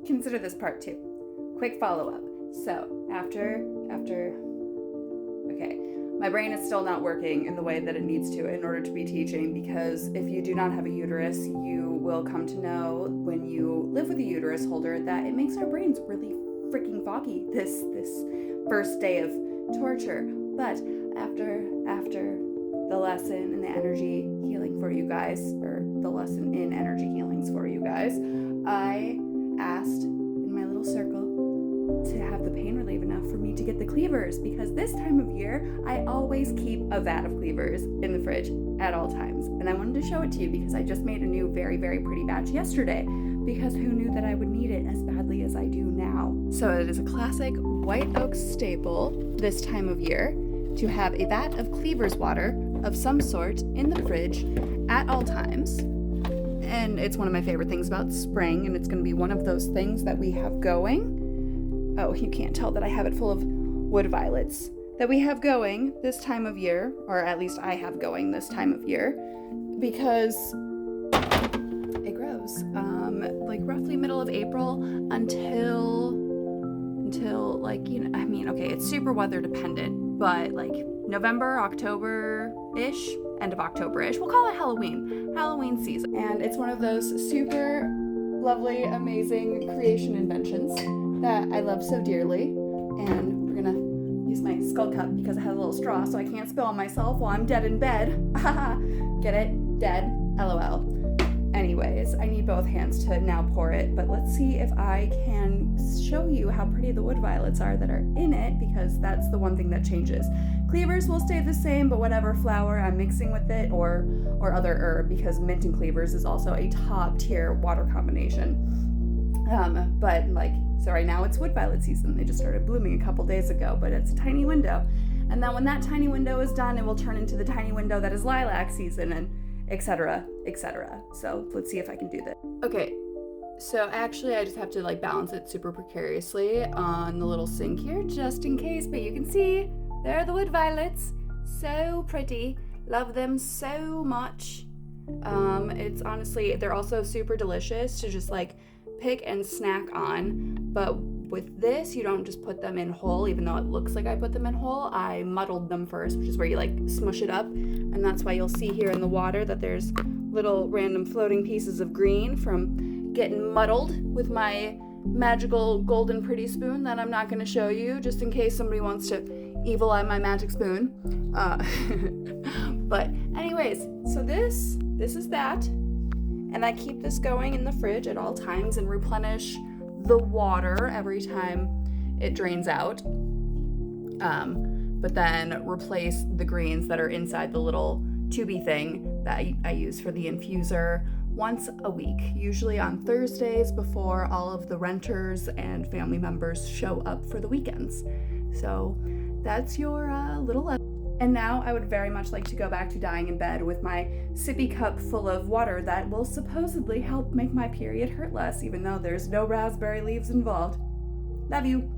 consider this part 2. Quick follow-up. So, okay, my brain is still not working in the way that it needs to in order to be teaching, because if you do not have a uterus, you will come to know when you live with a uterus holder that it makes our brains really freaking foggy this first day of torture. But after the lesson in the energy healing for you guys, or the lesson in energy healings for you guys, I asked in my little circle to have the pain relief enough for me to get the cleavers, because this time of year I always keep a vat of cleavers in the fridge at all times, and I wanted to show it to you because I just made a new very, very pretty batch yesterday, because who knew that I would need it as badly as I do now. So it is a classic white oak staple this time of year to have a vat of cleavers water of some sort in the fridge at all times. And it's one of my favorite things about spring, and it's going to be one of those things that we have going. Oh, you can't tell that I have it full of wood violets that we have going this time of year, or at least I have going this time of year, because it grows like roughly middle of April until like, you know, I mean, okay, it's super weather dependent, but like November, October-ish, end of October-ish, we'll call it Halloween season. And it's one of those super lovely, amazing creation inventions that I love so dearly. And we're gonna use my skull cup because it has a little straw so I can't spill on myself while I'm dead in bed. Get it? Dead. LOL. Anyways, I need both hands to now pour it, but let's see if I can show you how pretty the wood violets are that are in it, because that's the one thing that changes. Cleavers will stay the same, but whatever flower I'm mixing with it, or other herb, because mint and cleavers is also a top tier water combination. But like, so right now it's wood violet season. They just started blooming a couple days ago, but it's a tiny window. And then when that tiny window is done, it will turn into the tiny window that is lilac season, and etc., etc. So let's see if I can do this. Okay, so actually I just have to like balance it super precariously on the little sink here, just in case, but you can see there are the wood violets. So pretty. Love them so much. It's honestly, they're also super delicious to just like pick and snack on, but with this, you don't just put them in whole, even though it looks like I put them in whole. I muddled them first, which is where you like smush it up, and that's why you'll see here in the water that there's little random floating pieces of green from getting muddled with my magical golden pretty spoon that I'm not going to show you, just in case somebody wants to evil eye my magic spoon. But anyways, so this is that, and I keep this going in the fridge at all times and replenish the water every time it drains out, but then replace the greens that are inside the little tubey thing that I use for the infuser once a week, usually on Thursdays before all of the renters and family members show up for the weekends. So that's your little lesson. And now I would very much like to go back to dying in bed with my sippy cup full of water that will supposedly help make my period hurt less, even though there's no raspberry leaves involved. Love you.